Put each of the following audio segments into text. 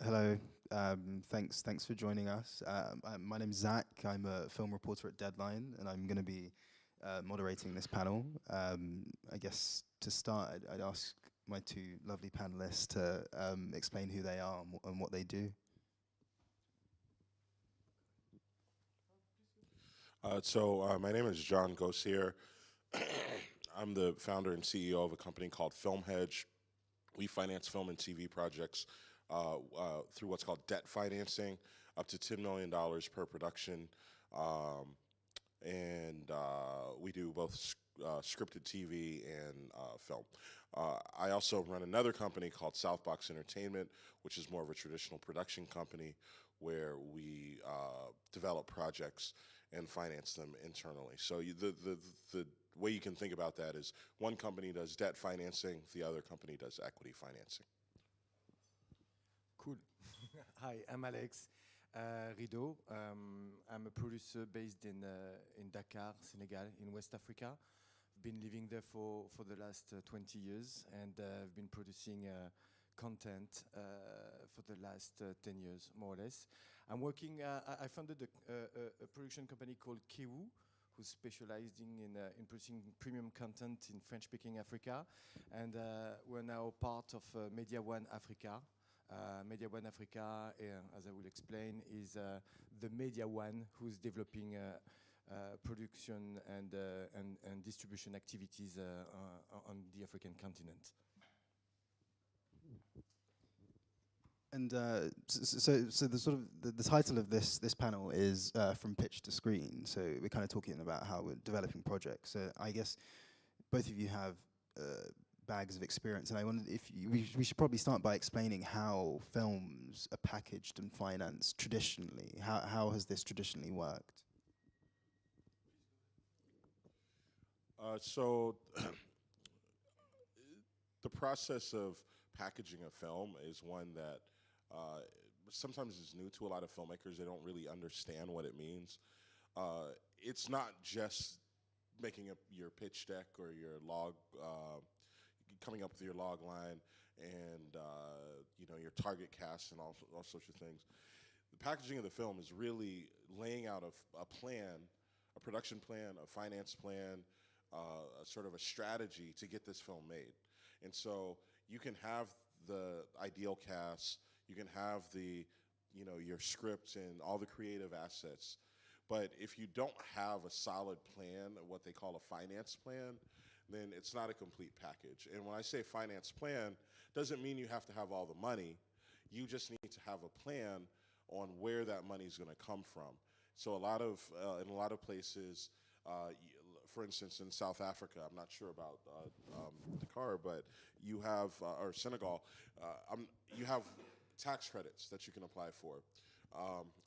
Hello. Thanks for joining us. My name's Zach. I'm a film reporter at Deadline, and I'm going to be moderating this panel. I guess to start, I'd ask my two lovely panelists to explain who they are and what they do. My name is Jon Gosier. I'm the founder and CEO of a company called FilmHedge. We finance film and TV projects through what's called debt financing, up to $10 million per production. We do both scripted TV and film. I also run another company called Southbox Entertainment, which is more of a traditional production company where we develop projects and finance them internally. So the way you can think about that is one company does debt financing, the other company does equity financing. Cool. Hi, I'm Alex Rideau. I'm a producer based in Dakar, Senegal, in West Africa. I've been living there for the last 20 years, and I've been producing content for the last 10 years, more or less. I'm working, I founded a production company called Kewu, who's specializing in producing premium content in French-speaking Africa. And we're now part of Mediawan Africa. Mediawan Africa, as I will explain, is the Media One who's developing production and distribution activities on the African continent. And so the title of this panel is From Pitch to Screen. So we're kind of talking about how we're developing projects. So I guess both of you have bags of experience, and I wondered if we should probably start by explaining how films are packaged and financed traditionally. How has this traditionally worked? The process of packaging a film is one that sometimes is new to a lot of filmmakers. They don't really understand what it means. It's not just making up your pitch deck or your log, coming up with your log line and your target cast and all sorts of things. The packaging of the film is really laying out a plan, a production plan, a finance plan, sort of a strategy to get this film made. And so you can have the ideal cast, you can have your scripts and all the creative assets, but if you don't have a solid plan, what they call a finance plan, then it's not a complete package. And when I say finance plan, doesn't mean you have to have all the money. You just need to have a plan on where that money is going to come from. So in a lot of places, for instance, in South Africa, I'm not sure about Dakar, but you have, or Senegal, you have tax credits that you can apply for,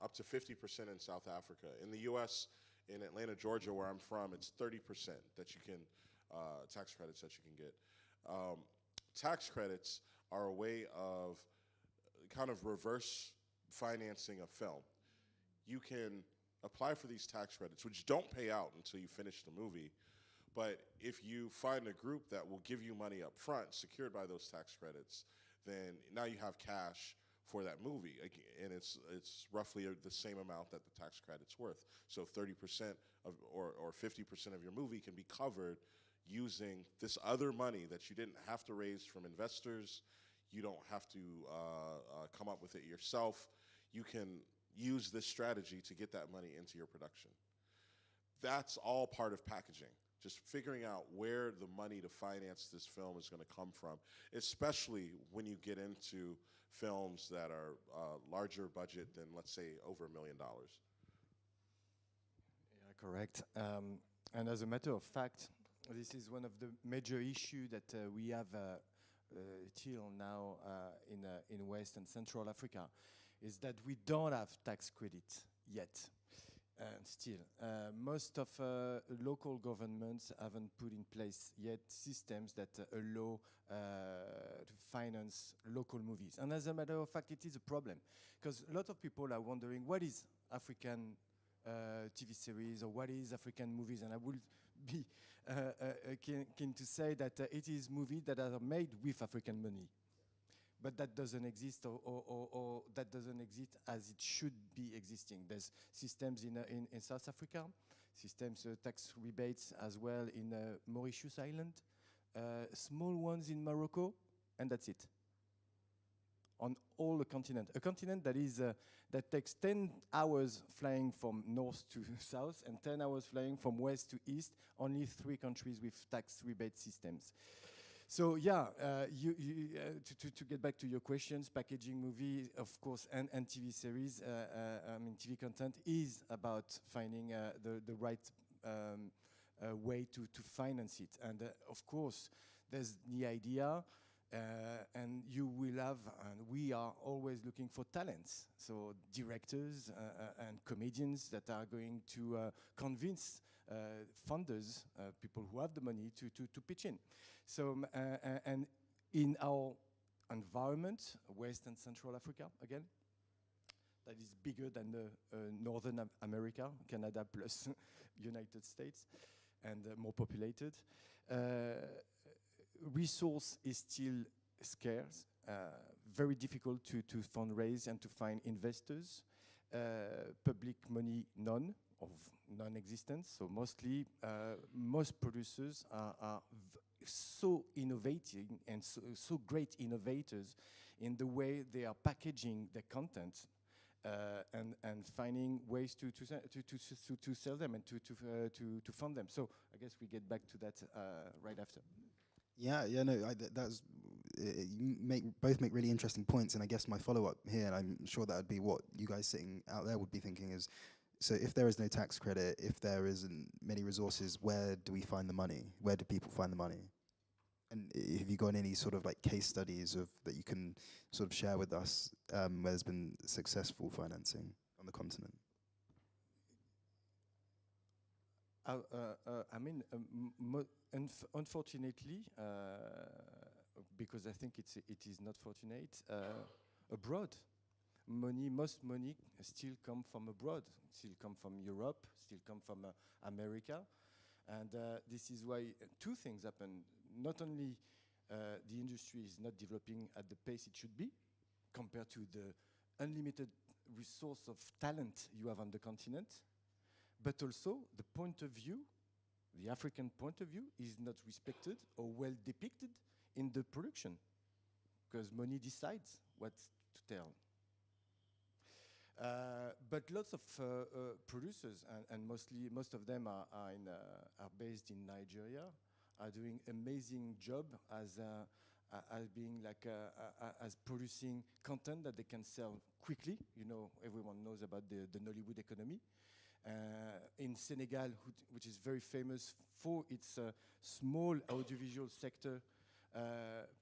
up to 50% in South Africa. In the US, in Atlanta, Georgia, where I'm from, it's 30% that you can, tax credits that you can get. Tax credits are a way of kind of reverse financing a film. You can apply for these tax credits, which don't pay out until you finish the movie, but if you find a group that will give you money up front, secured by those tax credits, then now you have cash for that movie, and it's roughly the same amount that the tax credit's worth. So 30% or 50% of your movie can be covered using this other money that you didn't have to raise from investors. You don't have to come up with it yourself. You can use this strategy to get that money into your production. That's all part of packaging, just figuring out where the money to finance this film is going to come from, especially when you get into films that are larger budget than, let's say, over $1 million. Yeah, correct. And as a matter of fact, this is one of the major issues that we have till now in West and Central Africa, is that we don't have tax credit yet. Still, most of local governments haven't put in place yet systems that allow to finance local movies. And as a matter of fact, it is a problem, because a lot of people are wondering what is African TV series or what is African movies, and I would be keen to say that it is movies that are made with African money. but that doesn't exist, or that doesn't exist as it should be existing. There's systems in South Africa, systems tax rebates as well in Mauritius Island, small ones in Morocco, and that's it. On all the continent, a continent that is that takes 10 hours flying from north to south and 10 hours flying from west to east. Only 3 countries with tax rebate systems. So yeah, to get back to your questions, packaging movie, of course, and TV series, I mean TV content is about finding the right way to finance it. And of course, there's the idea, and you will have, and we are always looking for talents. So directors and comedians that are going to convince funders, people who have the money to pitch in. So, and in our environment, West and Central Africa, again, that is bigger than Northern America, Canada plus United States, and more populated. Resource is still scarce, very difficult to fundraise and to find investors. Public money, none, of non-existent. So mostly, most producers are so innovating and so great innovators in the way they are packaging their content and finding ways to sell them and to fund them. So I guess we get back to that right after. Yeah, no, that's you both make really interesting points, and I guess my follow-up here, and I'm sure that would be what you guys sitting out there would be thinking is, so if there is no tax credit, if there isn't many resources, where do we find the money? Where do people find the money? And have you got any sort of like case studies of that you can sort of share with us where there's been successful financing on the continent? I mean, unfortunately, because I think it is not fortunate, abroad. Most money still come from abroad, still come from Europe, still come from America. And this is why 2 things happen. Not only the industry is not developing at the pace it should be, compared to the unlimited resource of talent you have on the continent, but also the point of view, the African point of view, is not respected or well depicted in the production, because money decides what to tell. But lots of producers, and most of them are based in Nigeria, are doing amazing job as being like as producing content that they can sell quickly. You know, everyone knows about the Nollywood economy. In Senegal, which is very famous for its small audiovisual sector,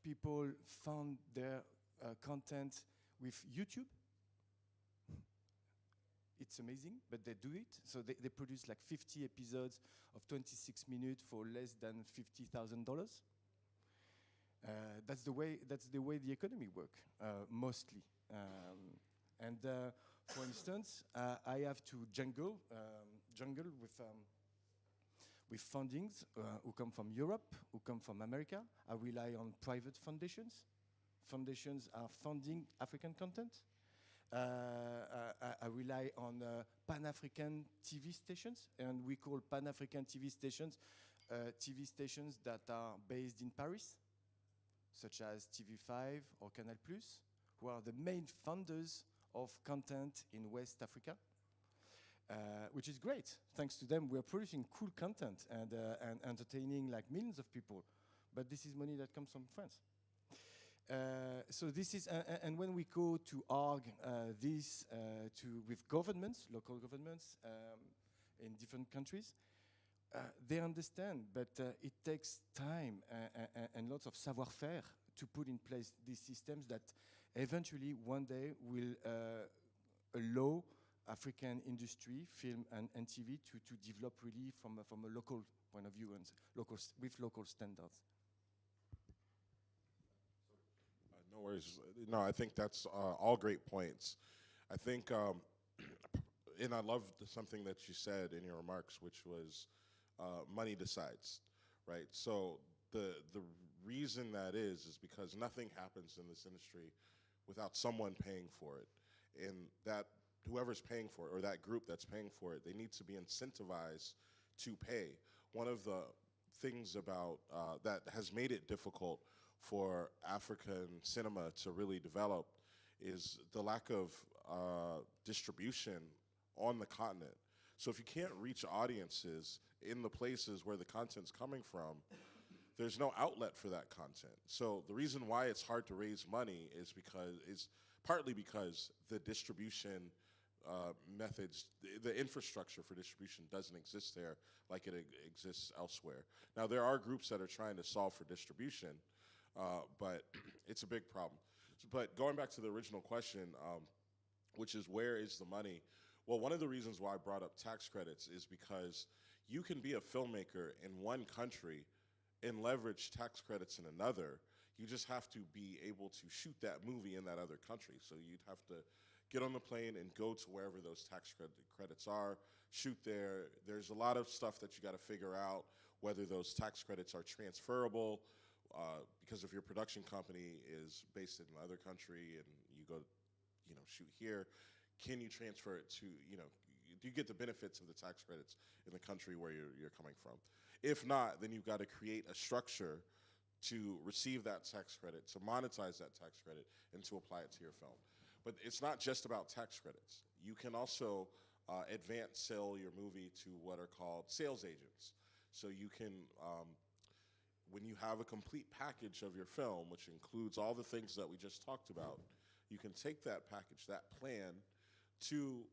people found their content with YouTube. It's amazing, but they do it. So they produce like 50 episodes of 26 minutes for less than $50,000. That's the way the economy works, mostly. For instance, I have to jungle with fundings who come from Europe, who come from America. I rely on private foundations. Foundations are funding African content. I rely on Pan-African TV stations, and we call Pan-African TV stations that are based in Paris, such as TV5 or Canal+, who are the main funders of content in West Africa, which is great. Thanks to them, we are producing cool content and entertaining like millions of people. But this is money that comes from France. So this is, and when we go to argue with governments, local governments in different countries, they understand, but it takes time and lots of savoir-faire to put in place these systems that eventually one day will allow African industry, film and TV to develop really from a local point of view and with local standards. No worries. No, I think that's all great points. I think, and I loved something that you said in your remarks, which was money decides, right? So the reason that is because nothing happens in this industry without someone paying for it. And that whoever's paying for it, or that group that's paying for it, they need to be incentivized to pay. One of the things about that has made it difficult for African cinema to really develop is the lack of distribution on the continent. So if you can't reach audiences in the places where the content's coming from, there's no outlet for that content. So the reason why it's hard to raise money is partly because the distribution methods, the infrastructure for distribution doesn't exist there like it exists elsewhere. Now there are groups that are trying to solve for distribution, but it's a big problem. But going back to the original question, which is where is the money? Well, one of the reasons why I brought up tax credits is because you can be a filmmaker in one country and leverage tax credits in another. You just have to be able to shoot that movie in that other country. So you'd have to get on the plane and go to wherever those tax credits are, shoot there. There's a lot of stuff that you got to figure out, whether those tax credits are transferable, because if your production company is based in another country and you go, shoot here, can you transfer it to, do you get the benefits of the tax credits in the country where you're coming from? If not, then you've got to create a structure to receive that tax credit, to monetize that tax credit, and to apply it to your film. But it's not just about tax credits. You can also advance sell your movie to what are called sales agents. So you can, when you have a complete package of your film, which includes all the things that we just talked about, you can take that package, that plan, to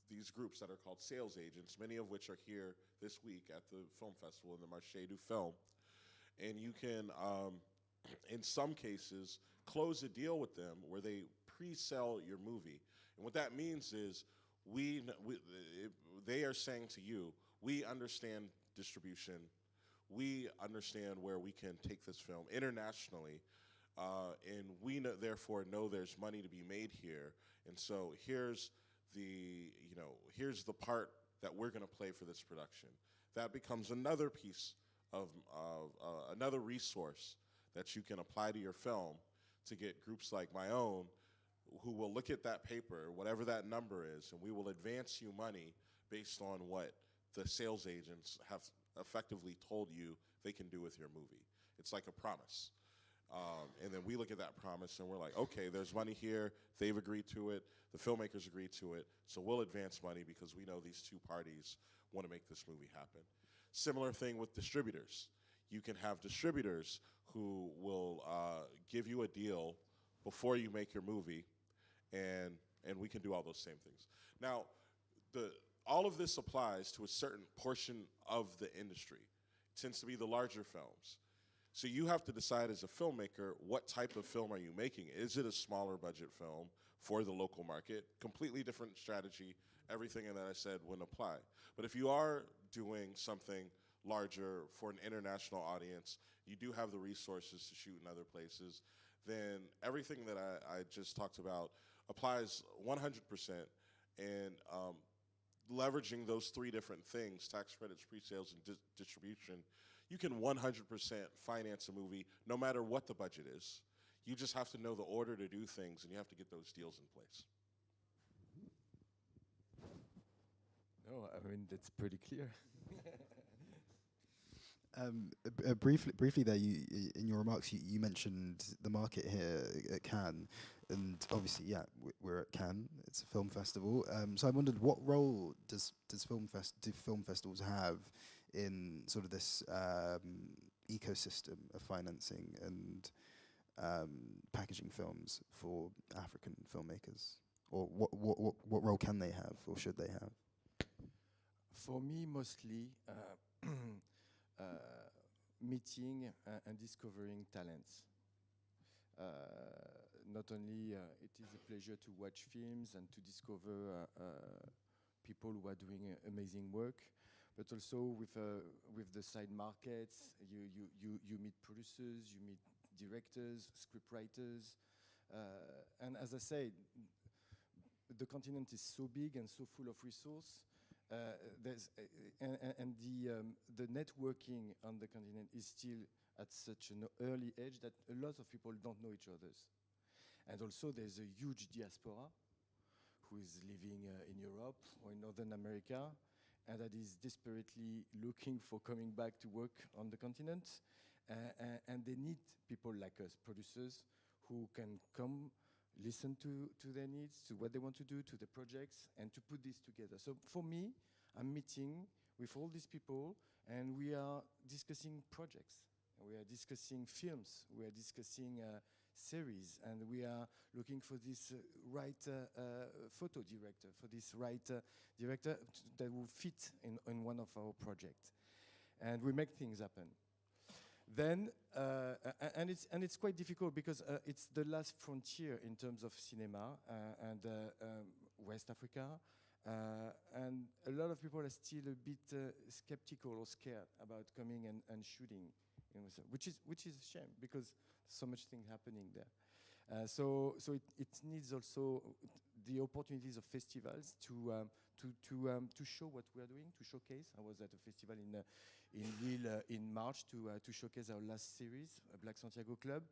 these groups that are called sales agents, many of which are here this week at the film festival in the Marché du Film. And you can, in some cases, close a deal with them where they pre-sell your movie. And what that means is they are saying to you, we understand distribution, we understand where we can take this film internationally, and we therefore know there's money to be made here. And so here's the part that we're going to play for this production. That becomes another piece of another resource that you can apply to your film to get groups like my own who will look at that paper, whatever that number is, and we will advance you money based on what the sales agents have effectively told you they can do with your movie. It's like a promise. And then we look at that promise and we're like, okay, there's money here, they've agreed to it, the filmmakers agreed to it, so we'll advance money because we know these two parties want to make this movie happen. Similar thing with distributors. You can have distributors who will give you a deal before you make your movie, and we can do all those same things. Now, all of this applies to a certain portion of the industry. It tends to be the larger films. So you have to decide as a filmmaker, what type of film are you making? Is it a smaller budget film for the local market? Completely different strategy. Everything that I said wouldn't apply. But if you are doing something larger for an international audience, you do have the resources to shoot in other places, then everything that I just talked about applies 100%. And leveraging those three different things, tax credits, pre-sales, and distribution, you can 100% finance a movie no matter what the budget is. You just have to know the order to do things, and you have to get those deals in place. No, I mean, that's pretty clear. Briefly there, in your remarks, you mentioned the market here at Cannes, and obviously, yeah, we're at Cannes. It's a film festival. So I wondered, what role do film festivals have in sort of this ecosystem of financing and packaging films for African filmmakers, or what role can they have, or should they have? For me, mostly meeting and discovering talents. Not only it is a pleasure to watch films and to discover people who are doing amazing work, but also with the side markets, you meet producers, you meet directors, scriptwriters, and as I said, the continent is so big and so full of resource. The networking on the continent is still at such an early age that a lot of people don't know each other. And also there's a huge diaspora who is living in Europe or in Northern America, and that is desperately looking for coming back to work on the continent. And they need people like us, producers, who can come, listen to their needs, to what they want to do, to the projects, and to put this together. So for me, I'm meeting with all these people, and we are discussing projects. We are discussing films. We are discussing series, and we are looking for this right photo director, for this right director that will fit in one of our projects. And we make things happen. Then, and it's quite difficult because it's the last frontier in terms of cinema and West Africa, and a lot of people are still a bit skeptical or scared about coming and shooting, which is a shame because so much thing happening there. So it needs also the opportunities of festivals to show what we are doing, to showcase. I was at a festival in Lille in March to showcase our last series, Black Santiago Club,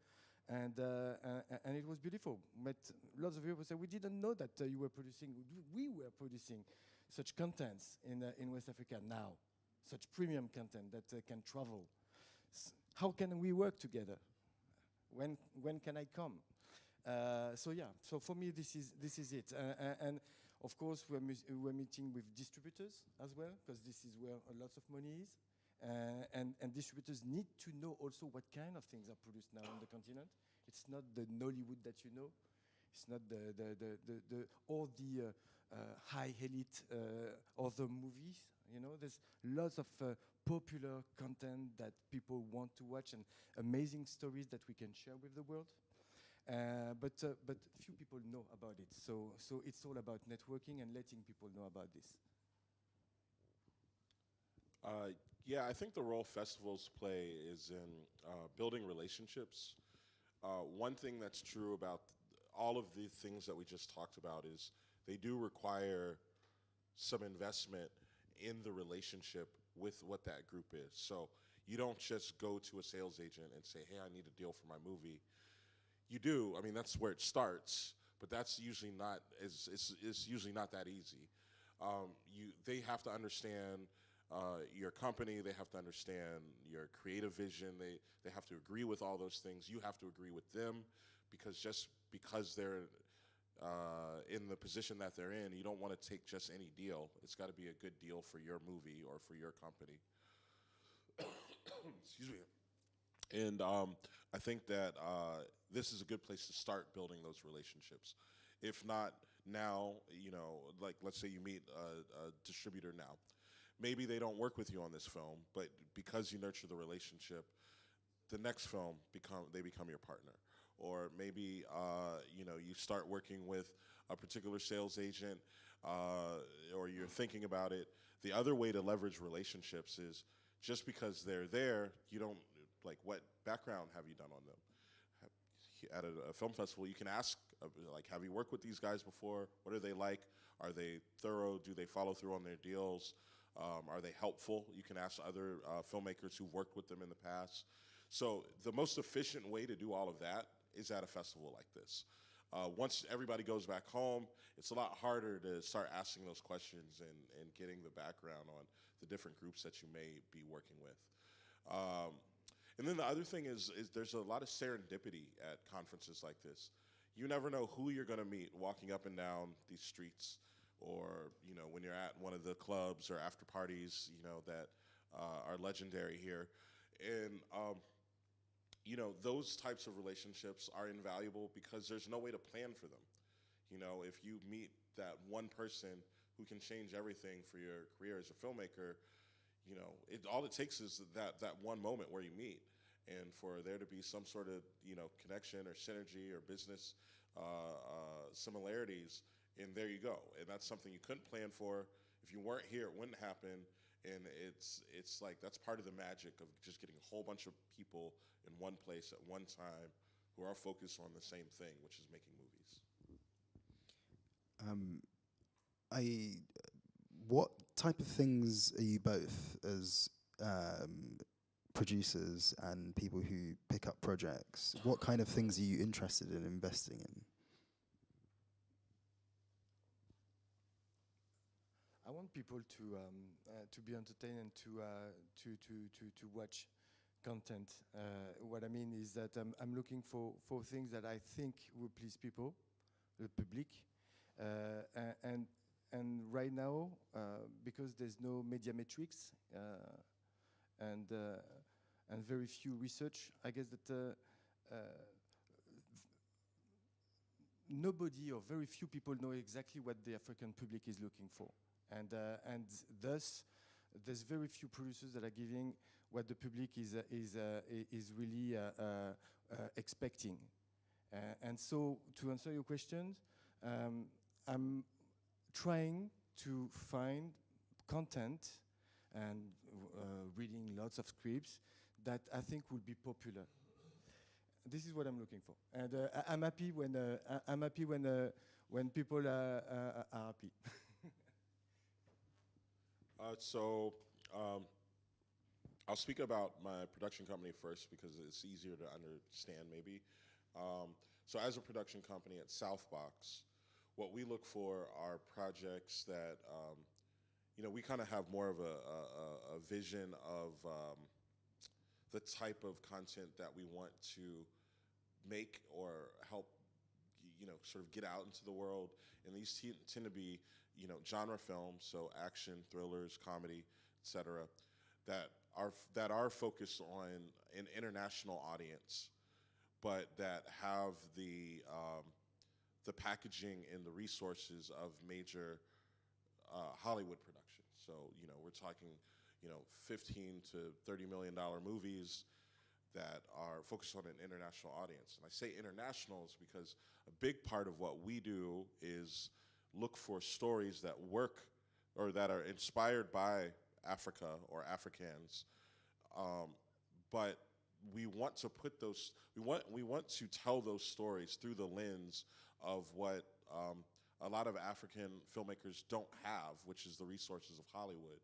and it was beautiful. Met lots of people say, we didn't know that you were producing. We were producing such contents in West Africa now, such premium content that can travel. How can we work together? When can I come? So yeah, so for me this is it, and of course we're meeting with distributors as well, because this is where a lot of money is, and distributors need to know also what kind of things are produced now on the continent. It's not the Nollywood that you know, it's not all the high elite other movies. You know, there's lots of popular content that people want to watch and amazing stories that we can share with the world. But few people know about it. So it's all about networking and letting people know about this. Yeah, I think the role festivals play is in building relationships. One thing that's true about all of the things that we just talked about is they do require some investment in the relationship with what that group is. So you don't just go to a sales agent and say, hey, I need a deal for my movie. You do, I mean, that's where it starts, but that's usually not, it's usually not that easy. They have to understand your company, they have to understand your creative vision, they have to agree with all those things. You have to agree with them, because just because they're in the position that they're in, you don't want to take just any deal. It's got to be a good deal for your movie or for your company. Excuse me. And I think that this is a good place to start building those relationships. If not now, you know, like let's say you meet a distributor now. Maybe they don't work with you on this film, but because you nurture the relationship, the next film they become your partner. Or maybe you know, you start working with a particular sales agent, or you're thinking about it. The other way to leverage relationships is just because they're there, you don't, like, what background have you done on them? At a film festival, you can ask, like, have you worked with these guys before? What are they like? Are they thorough? Do they follow through on their deals? Are they helpful? You can ask other filmmakers who've worked with them in the past. So the most efficient way to do all of that is at a festival like this. Once everybody goes back home, it's a lot harder to start asking those questions and getting the background on the different groups that you may be working with. And then the other thing is there's a lot of serendipity at conferences like this. You never know who you're going to meet walking up and down these streets, or, you know, when you're at one of the clubs or after parties, you know, that are legendary here. And you know, those types of relationships are invaluable because there's no way to plan for them. You know, if you meet that one person who can change everything for your career as a filmmaker, you know, all it takes is that one moment where you meet, and for there to be some sort of, you know, connection or synergy or business similarities, and there you go. And that's something you couldn't plan for. If you weren't here, it wouldn't happen. And it's like, that's part of the magic of just getting a whole bunch of people in one place at one time who are focused on the same thing, which is making movies. What type of things are you both as producers and people who pick up projects, what kind of things are you interested in investing in? I want people to be entertained and to watch content. What I mean is that I'm looking for things that I think will please people, the public, and right now, because there's no media metrics and very few research, I guess that nobody or very few people know exactly what the African public is looking for. And thus, there's very few producers that are giving what the public is really expecting. And so, to answer your question, I'm trying to find content and reading lots of scripts that I think will be popular. This is what I'm looking for, and I'm happy when people are happy. I'll speak about my production company first because it's easier to understand maybe. So as a production company at Southbox, what we look for are projects that, we kind of have more of a vision of the type of content that we want to make or help, sort of get out into the world. And these tend to be, genre films, so action, thrillers, comedy, etc., that are focused on an international audience, but that have the packaging and the resources of major Hollywood productions. So, we're talking, $15 to $30 million movies that are focused on an international audience. And I say international is because a big part of what we do is look for stories that work or that are inspired by Africa or Africans, but we want to put those, we want to tell those stories through the lens of what a lot of African filmmakers don't have, which is the resources of Hollywood.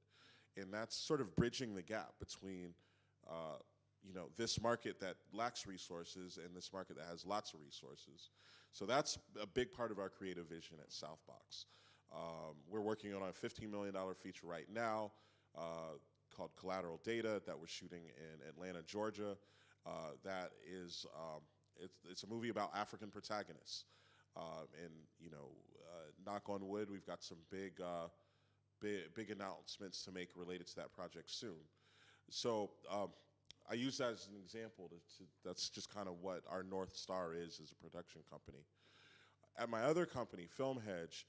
And that's sort of bridging the gap between this market that lacks resources and this market that has lots of resources. So that's a big part of our creative vision at Southbox. We're working on a $15 million feature right now called Collateral Data that we're shooting in Atlanta, Georgia. That is, it's a movie about African protagonists. Knock on wood, we've got some big announcements to make related to that project soon. So I use that as an example. That's just kind of what our North Star is as a production company. At my other company, FilmHedge,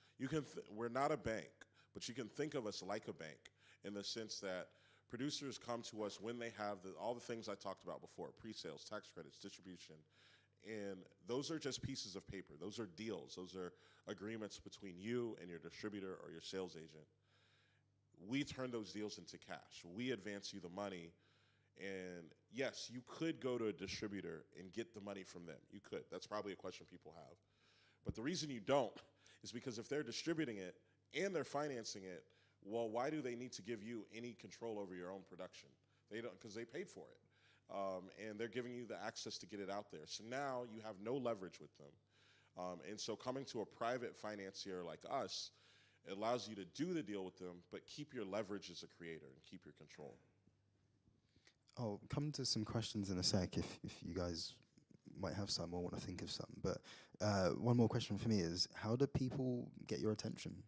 we're not a bank, but you can think of us like a bank in the sense that producers come to us when they have all the things I talked about before, pre-sales, tax credits, distribution, and those are just pieces of paper. Those are deals. Those are agreements between you and your distributor or your sales agent. We turn those deals into cash. We advance you the money. And yes, you could go to a distributor and get the money from them. You could. That's probably a question people have. But the reason you don't is because if they're distributing it and they're financing it, well, why do they need to give you any control over your own production? They don't, because they paid for it. And they're giving you the access to get it out there. So now you have no leverage with them. And so coming to a private financier like us, it allows you to do the deal with them, but keep your leverage as a creator and keep your control. I'll come to some questions in a sec if you guys might have some or want to think of some. But one more question for me is, how do people get your attention?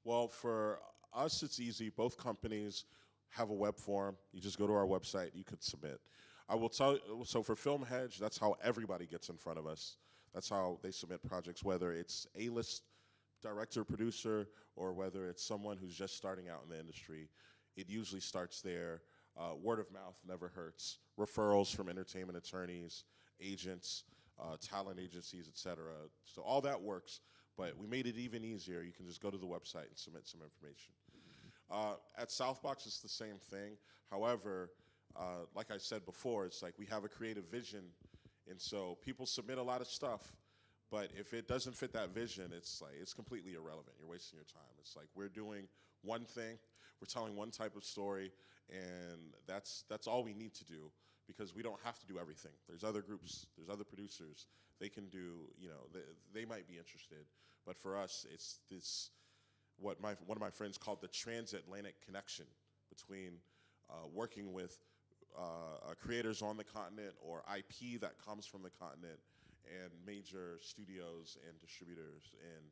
Well, for us, it's easy. Both companies have a web form. You just go to our website. You could submit. I will tell you, so for FilmHedge, that's how everybody gets in front of us. That's how they submit projects, whether it's A-list director, producer, or whether it's someone who's just starting out in the industry. It usually starts there. Word of mouth never hurts. Referrals from entertainment attorneys, agents, talent agencies, etc. So all that works, but we made it even easier. You can just go to the website and submit some information. At Southbox, it's the same thing. However, like I said before, it's like we have a creative vision, and so people submit a lot of stuff, But if it doesn't fit that vision, it's like it's completely irrelevant. You're wasting your time. It's like we're doing one thing, we're telling one type of story, and that's all we need to do because we don't have to do everything. There's other groups, there's other producers. They can do, you know, they might be interested. But for us, it's this what one of my friends called the transatlantic connection between working with creators on the continent or IP that comes from the continent and major studios and distributors in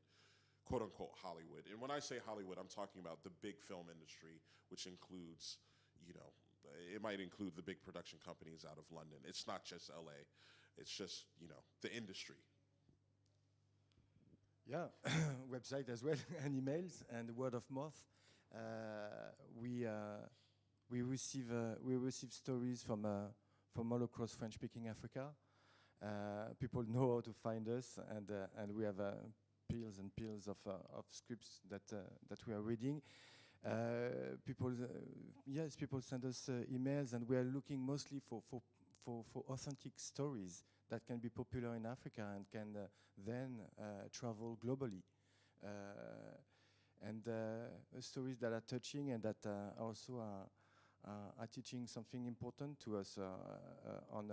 quote-unquote Hollywood. And when I say Hollywood, I'm talking about the big film industry, which includes, you know, it might include the big production companies out of London. It's not just LA. It's just, you know, the industry. Yeah, website as well, and emails, and word of mouth. We receive stories from all across French-speaking Africa. People know how to find us, and we have peels and peels of scripts that we are reading. People send us emails, and we are looking mostly for authentic stories that can be popular in Africa and can then travel globally. And stories that are touching and that also are teaching something important to us on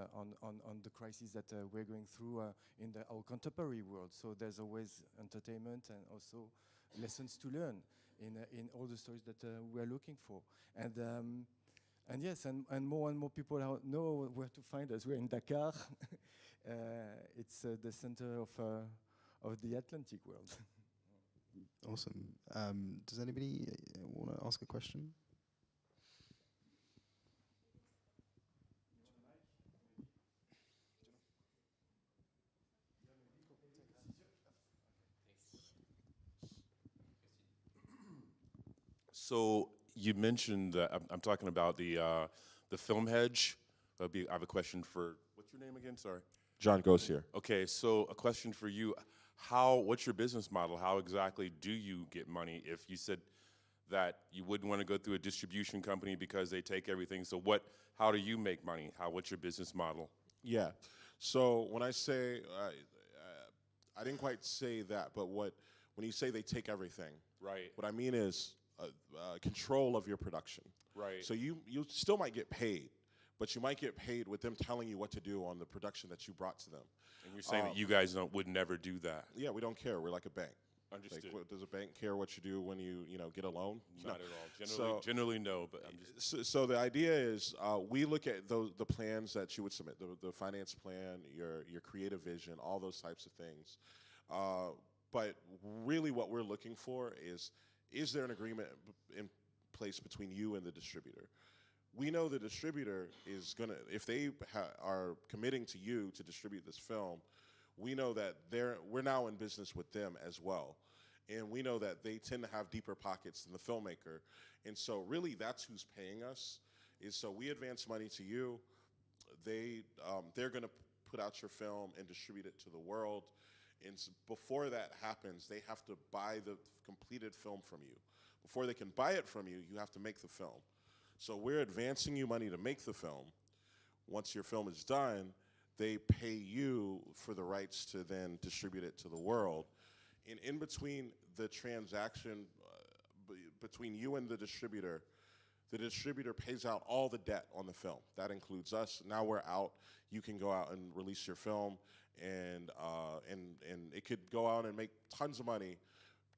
the crisis that we're going through in our contemporary world. So there's always entertainment and also lessons to learn in all the stories that we are looking for. And yes, and more people know where to find us. We're in Dakar. It's the center of the Atlantic world. Awesome. Does anybody want to ask a question? So you mentioned that I'm talking about the FilmHedge. I have a question for, what's your name again? Sorry. Jon Gosier. Okay, so a question for you. What's your business model? How exactly do you get money? If you said that you wouldn't want to go through a distribution company because they take everything, so how do you make money? What's your business model? Yeah. So when I say, I didn't quite say that, but when you say they take everything, Right. what I mean is control of your production. Right. So you still might get paid, but you might get paid with them telling you what to do on the production that you brought to them. And you're saying that you guys would never do that? Yeah, we don't care. We're like a bank. Understood. Like, does a bank care what you do when you get a loan? Not at all. Generally no, but I'm just... So the idea is we look at the plans that you would submit, the finance plan, your creative vision, all those types of things. But really what we're looking for is there an agreement in place between you and the distributor? We know the distributor is going to, if they are committing to you to distribute this film, we know that we're now in business with them as well. And we know that they tend to have deeper pockets than the filmmaker. And so really that's who's paying us, is so we advance money to you. They're going to put out your film and distribute it to the world. And before that happens, they have to buy the completed film from you. Before they can buy it from you, you have to make the film. So we're advancing you money to make the film. Once your film is done, they pay you for the rights to then distribute it to the world. And in between the transaction, between you and the distributor pays out all the debt on the film. That includes us. Now we're out. You can go out and release your film, and it could go out and make tons of money.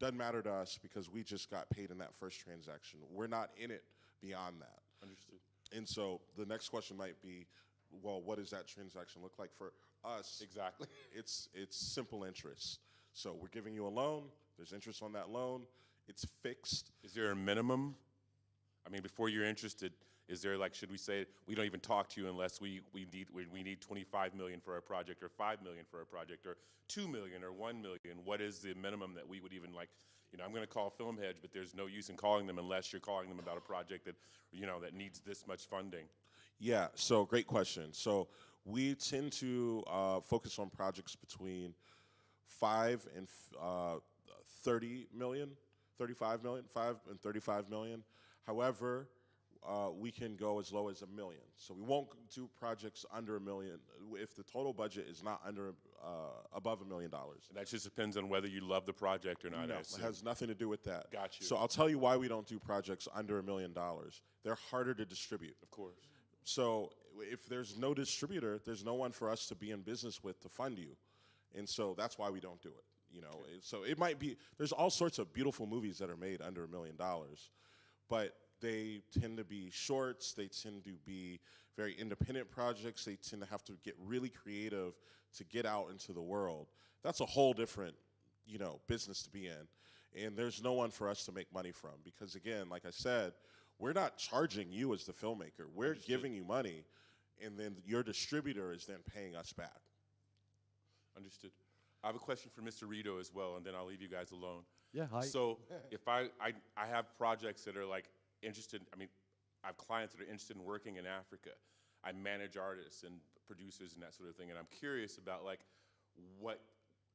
Doesn't matter to us because we just got paid in that first transaction. We're not in it beyond that. Understood. And so the next question might be, well, what does that transaction look like for us? Exactly. It's simple interest. So we're giving you a loan. There's interest on that loan. It's fixed. Is there a minimum? I mean, before you're interested, is there, like, should we say we don't even talk to you unless we need 25 million for our project, or 5 million for our project, or 2 million, or 1 million? What is the minimum that we would even, like, I'm going to call FilmHedge, but there's no use in calling them unless you're calling them about a project that, that needs this much funding? Yeah, so great question. So we tend to focus on projects between 5 and 30 million, 35 million, 5 and 35 million. However, we can go as low as $1 million. So we won't do projects under $1 million. If the total budget is not under above $1 million. And that just depends on whether you love the project or not. No, I it assume. has nothing to do with that. Got you. So I'll tell you why we don't do projects under $1 million. They're harder to distribute. Of course. So if there's no distributor, there's no one for us to be in business with to fund you. And so that's why we don't do it. You know, so it might be, there's all sorts of beautiful movies that are made under $1 million, but they tend to be shorts, they tend to be very independent projects, they tend to have to get really creative to get out into the world. That's a whole different, you know, business to be in. And there's no one for us to make money from because again, like I said, we're not charging you as the filmmaker. We're giving you money and then your distributor is then paying us back. Understood. I have a question for Mr. Rideau as well, and then I'll leave you guys alone. Yeah, hi. So if I have projects that are like interested, I mean, I have clients that are interested in working in Africa. I manage artists and producers and that sort of thing, and I'm curious about like what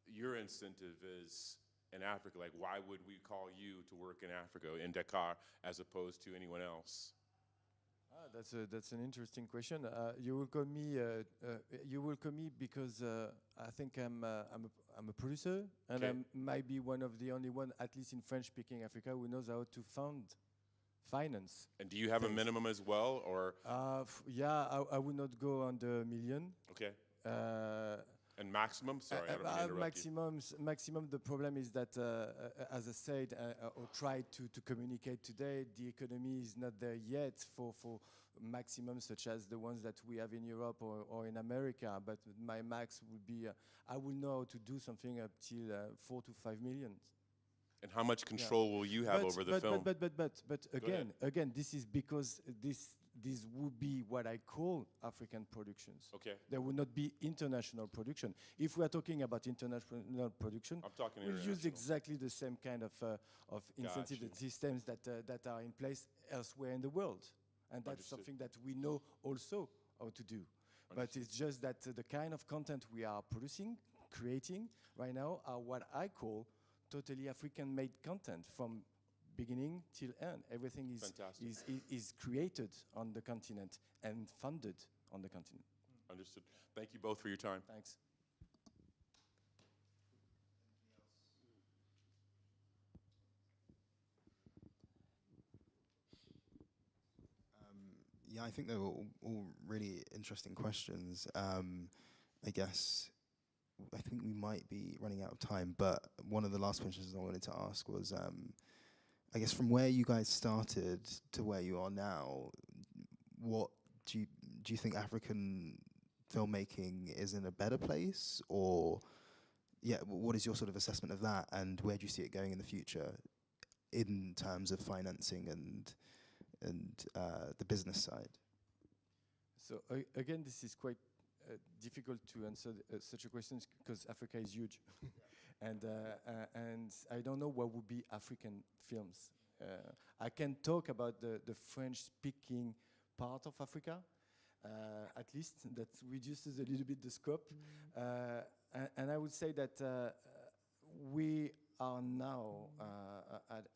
your incentive is in Africa. Like why would we call you to work in Africa, in Dakar, as opposed to anyone else? That's an interesting question. You will call me. You will call me because I think I'm a producer, and I might be one of the only one, at least in French-speaking Africa, who knows how to finance. And do you have a minimum as well, or? Yeah, I would not go under $1 million. Okay. And maximum? Sorry, I don't mean to interrupt you. Maximum. The problem is that, as I said, or tried to communicate today, the economy is not there yet for maximum such as the ones that we have in Europe or in America. But my max would be, I will know how to do something up till 4 to 5 million. And how much control will you have over the film? But again, this is because this would be what I call African productions. Okay. There would not be international production. If we are talking about international production, I'm talking we'll international. use exactly the same kind of incentive Gotcha. systems that are in place elsewhere in the world. And that's Understood. something that we know also how to do. But it's just that the kind of content we are creating right now are what I call totally African-made content from beginning till end. Everything is created on the continent and funded on the continent. Understood. Thank you both for your time. Thanks. Yeah, I think they were all really interesting questions. I guess I think we might be running out of time, but one of the last questions I wanted to ask was, I guess from where you guys started to where you are now, what do you think African filmmaking is in a better place, or what is your sort of assessment of that, and where do you see it going in the future in terms of financing and the business side? So again, this is quite difficult to answer such a question because Africa is huge, and I don't know what would be African films. I can talk about the French-speaking part of Africa, at least that reduces a little bit the scope, and I would say that we are now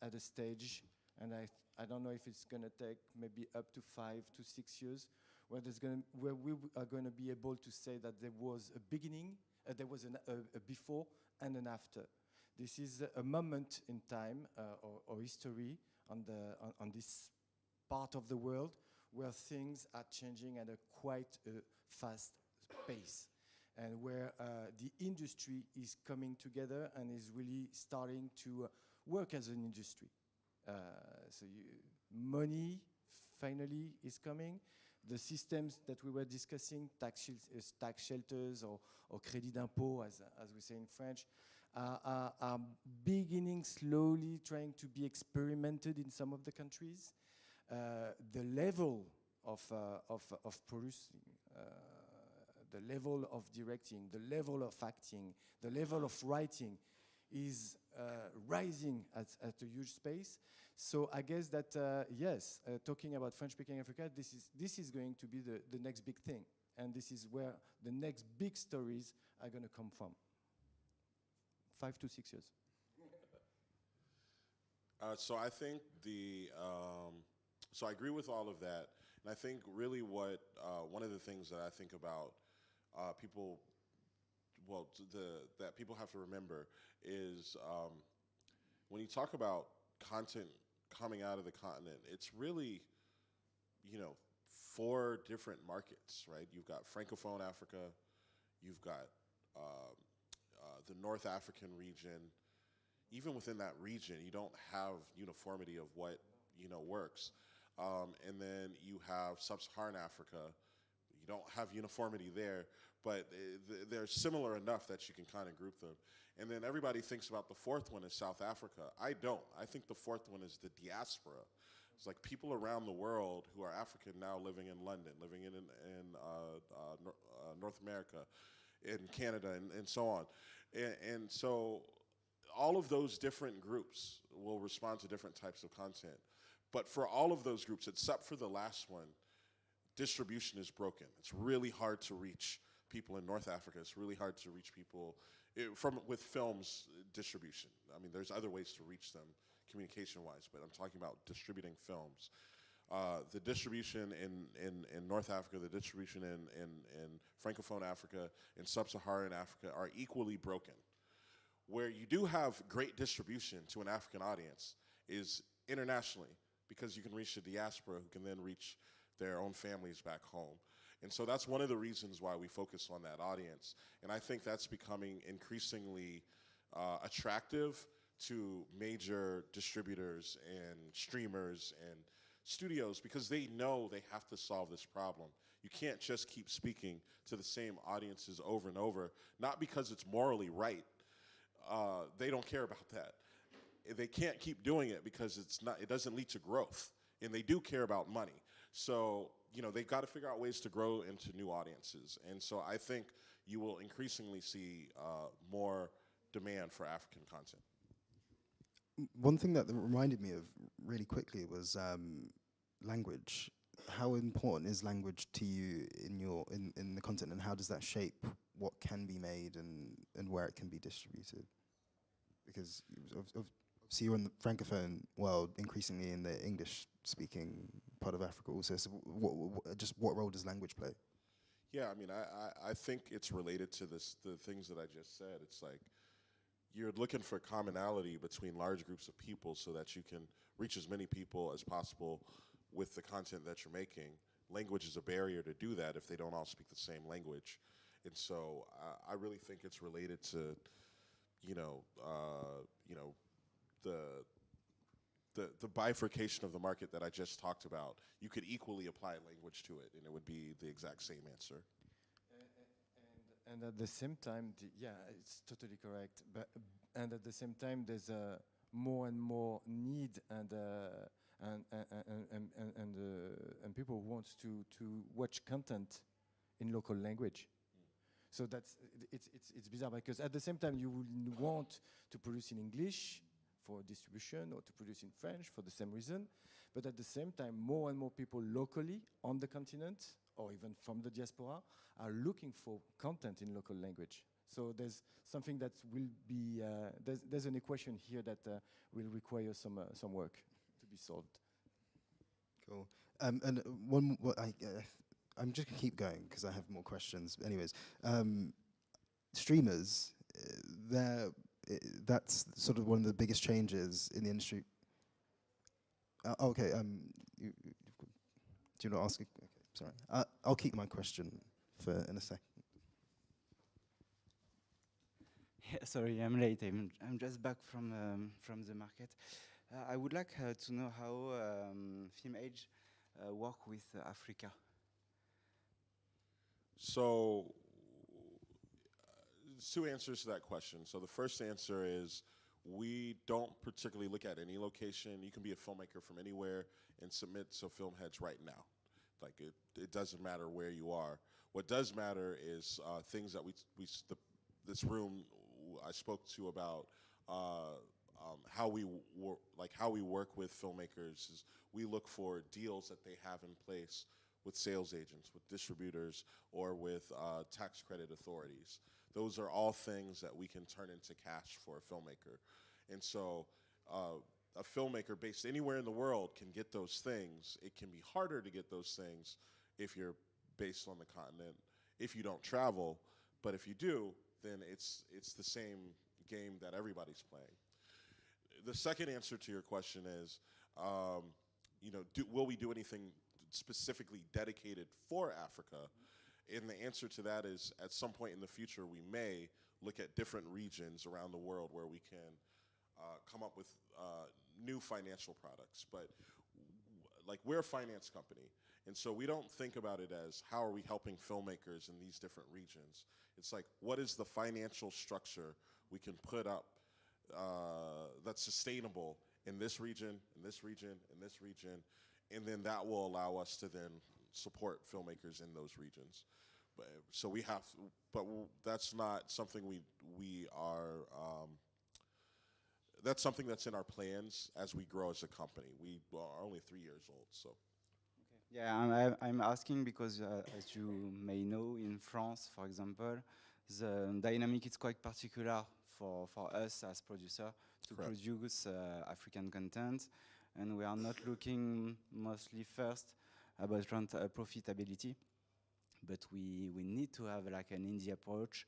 at a stage, and I don't know if it's going to take maybe up to 5 to 6 years, where we are going to be able to say that there was a beginning, there was a before and an after. This is a moment in time or history on this part of the world where things are changing at a quite fast pace, and where the industry is coming together and is really starting to work as an industry. So money finally is coming. The systems that we were discussing, tax shelters or crédit d'impôt, as we say in French, are beginning slowly trying to be experimented in some of the countries. The level of producing, the level of directing, the level of acting, the level of writing is rising at a huge space. So I guess that yes, talking about French-speaking Africa, this is going to be the next big thing, and this is where the next big stories are going to come from. 5 to 6 years. So I think so I agree with all of that, and I think really what one of the things that I think about people that people have to remember is when you talk about content coming out of the continent, it's really, you know, 4 different markets, right? You've got Francophone Africa, you've got the North African region. Even within that region, you don't have uniformity of what, you know, works. And then you have Sub-Saharan Africa. You don't have uniformity there, but they're similar enough that you can kind of group them. And then everybody thinks about the 4th one as South Africa. I don't. I think the 4th one is the diaspora. It's like people around the world who are African now living in London, living in North America, in Canada, and so on. And so all of those different groups will respond to different types of content. But for all of those groups, except for the last one, distribution is broken. It's really hard to reach people in North Africa. It's really hard to reach people with films distribution. I mean, there's other ways to reach them communication-wise, but I'm talking about distributing films. The distribution in North Africa, the distribution in Francophone Africa, and Sub-Saharan Africa are equally broken. Where you do have great distribution to an African audience is internationally, because you can reach the diaspora who can then reach their own families back home. And so that's one of the reasons why we focus on that audience. And I think that's becoming increasingly attractive to major distributors and streamers and studios, because they know they have to solve this problem. You can't just keep speaking to the same audiences over and over, not because it's morally right. They don't care about that. They can't keep doing it because it doesn't lead to growth, and they do care about money. So, you know, they've got to figure out ways to grow into new audiences. And so I think you will increasingly see more demand for African content. One thing that reminded me of really quickly was language. How important is language to you in the content, and how does that shape what can be made and where it can be distributed? Because obviously you're in the Francophone world, increasingly in the English-speaking part of Africa also. So what role does language play? Yeah, I mean, I think it's related to the things that I just said. It's like you're looking for commonality between large groups of people so that you can reach as many people as possible with the content that you're making. Language is a barrier to do that if they don't all speak the same language. And so I really think it's related to, the bifurcation of the market that I just talked about. You could equally apply language to it, and it would be the exact same answer. And at the same time, yeah, it's totally correct. And at the same time, there's more and more need and people who want to watch content in local language. So it's bizarre, because at the same time you will want to produce in English for distribution, or to produce in French for the same reason, but at the same time more and more people locally on the continent, or even from the diaspora, are looking for content in local language. So there's something that will be, there's an equation here that will require some work to be solved. Cool. And I'm just gonna keep going because I have more questions. Anyways, streamers, that's sort of one of the biggest changes in the industry. Okay. Do you want to ask? Okay, sorry. I'll keep my question for in a second. Yeah, sorry, I'm late. I'm just back from the market. I would like to know how FilmHedge work with Africa. So, two answers to that question. So the first answer is we don't particularly look at any location. You can be a filmmaker from anywhere and submit to FilmHedge right now. Like it doesn't matter where you are. What does matter is things that this room I spoke to about how we work with filmmakers. Is we look for deals that they have in place with sales agents, with distributors, or with tax credit authorities. Those are all things that we can turn into cash for a filmmaker. And so a filmmaker based anywhere in the world can get those things. It can be harder to get those things if you're based on the continent, if you don't travel. But if you do, then it's the same game that everybody's playing. The second answer to your question is, you know, will we do anything specifically dedicated for Africa? And the answer to that is, at some point in the future, we may look at different regions around the world where we can come up with new financial products. But like, we're a finance company, and so we don't think about it as how are we helping filmmakers in these different regions. It's like, what is the financial structure we can put up that's sustainable in this region, in this region, in this region, and then that will allow us to then support filmmakers in those regions. But so we have, but that's not something we are. That's something that's in our plans as we grow as a company. We are only 3 years old, so. Okay. Yeah, I'm asking because, as you may know, in France, for example, the dynamic is quite particular for us as producer to Correct. produce African content, and we are not looking mostly first about profitability, but we need to have like an indie approach,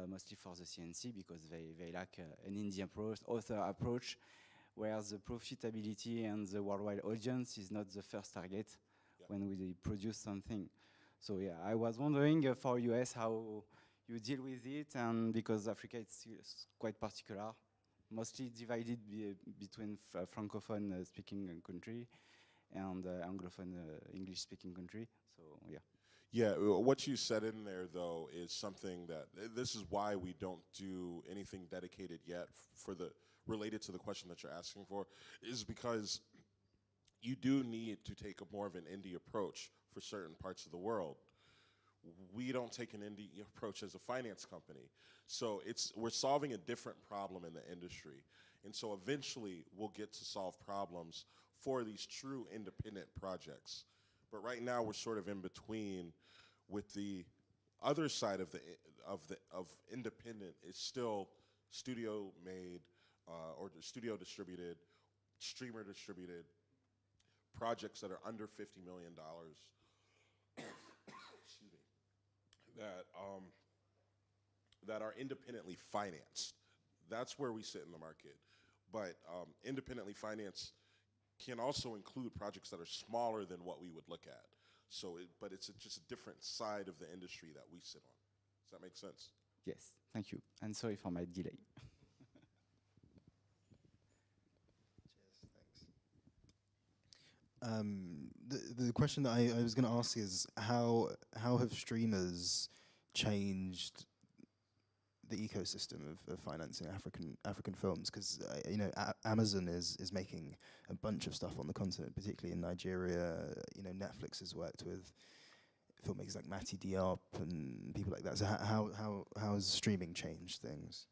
mostly for the CNC, because they lack an indie approach, author approach, where the profitability and the worldwide audience is not the first target when we produce something. So yeah, I was wondering for US how you deal with it, and because Africa is quite particular, mostly divided between francophone speaking country and anglophone English speaking country. So yeah. Yeah, what you said in there, though, is something that, this is why we don't do anything dedicated yet for related to the question that you're asking for, is because you do need to take more of an indie approach for certain parts of the world. We don't take an indie approach as a finance company. So we're solving a different problem in the industry. And so eventually we'll get to solve problems for these true independent projects. But right now we're sort of in between, with the other side of independent is still studio made or studio distributed, streamer distributed projects that are under $50 million. Excuse me. That are independently financed. That's where we sit in the market. But independently financed can also include projects that are smaller than what we would look at. So, but it's just a different side of the industry that we sit on. Does that make sense? Yes, thank you. And sorry for my delay. Cheers, thanks. The question that I was going to ask is how have streamers changed the ecosystem of financing African films? Because you know, Amazon is making a bunch of stuff on the continent, particularly in Nigeria. You know, Netflix has worked with filmmakers like Mati Diop and people like that. So how has streaming changed things?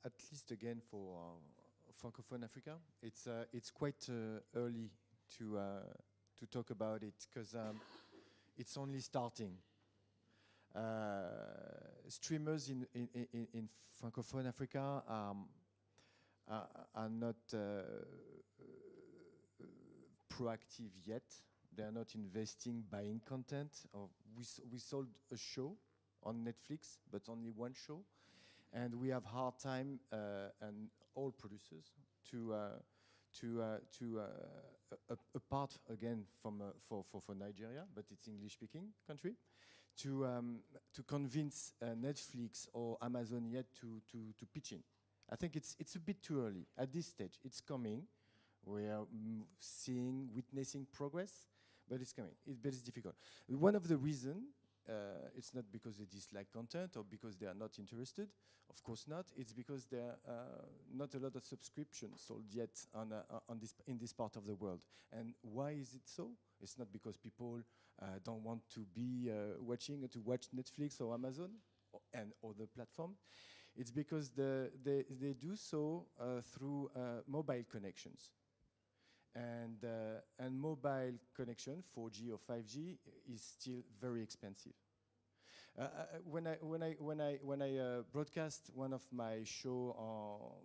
At least again for Francophone Africa, it's quite early to talk about it, because it's only starting. Streamers in Francophone Africa are not proactive yet. They are not investing, buying content. We sold a show on Netflix, but only one show, and we have hard time, and all producers, apart again from for Nigeria, but it's English-speaking country, to convince Netflix or Amazon yet to pitch in. I think it's a bit too early at this stage. It's coming. We are witnessing progress, but it's coming. But it's difficult. One of the reasons, it's not because they dislike content or because they are not interested. Of course not. It's because there are not a lot of subscriptions sold yet in this part of the world. And why is it so? It's not because people don't want to be to watch Netflix or Amazon and other platforms. It's because they do so through mobile connections. And mobile connection, 4G or 5G, is still very expensive. When I broadcast one of my show,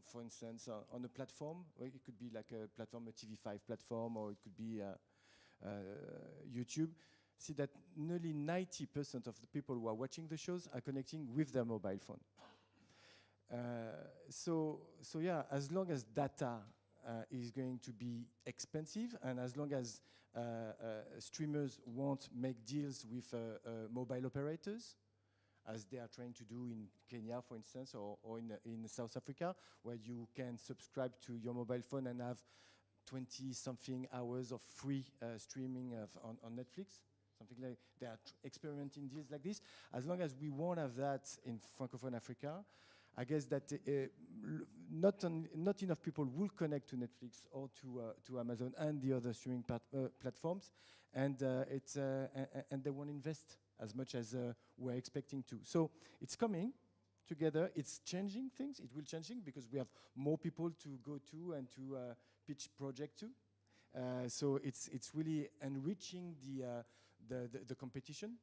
for instance, on a platform, well, it could be like a platform, a TV5 platform, or it could be YouTube. see that nearly 90% of the people who are watching the shows are connecting with their mobile phone. So yeah, as long as data is going to be expensive, and as long as streamers won't make deals with mobile operators, as they are trying to do in Kenya, for instance, or in South Africa, where you can subscribe to your mobile phone and have 20-something hours of free streaming on Netflix, something like they are experimenting deals like this. As long as we won't have that in Francophone Africa, I guess that not enough people will connect to Netflix or to Amazon and the other streaming platforms, and they won't invest as much as we're expecting to. So it's coming together. It's changing things. It will changing because we have more people to go to and to pitch project to. So it's really enriching the competition.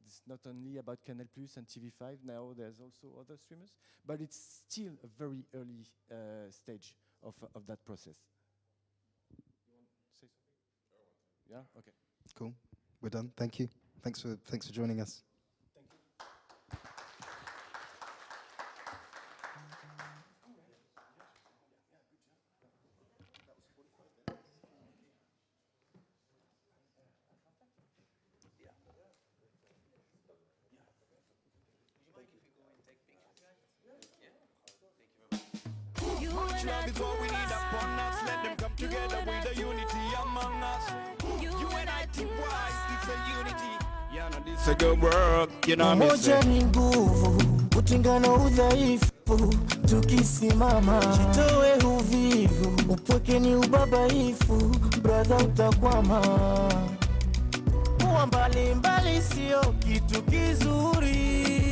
It's not only about Canal+ and TV5. Now there's also other streamers, but it's still a very early stage of that process. You want to say something? Yeah. Okay. Cool. We're done. Thank you. Thanks for joining us. Thank you. Love is what we need upon us. Let them come together with the unity among us. Unity wise, it's a unity. Yeah, no, this is a good world. You know what I'm saying? Umoja ni nguvu, utengano udhaifu. Tukisimama, jitoe uvivu. Upweke ni ubabaifu, brother utakwama. Kuwa mbali mbali sio kitu kizuri.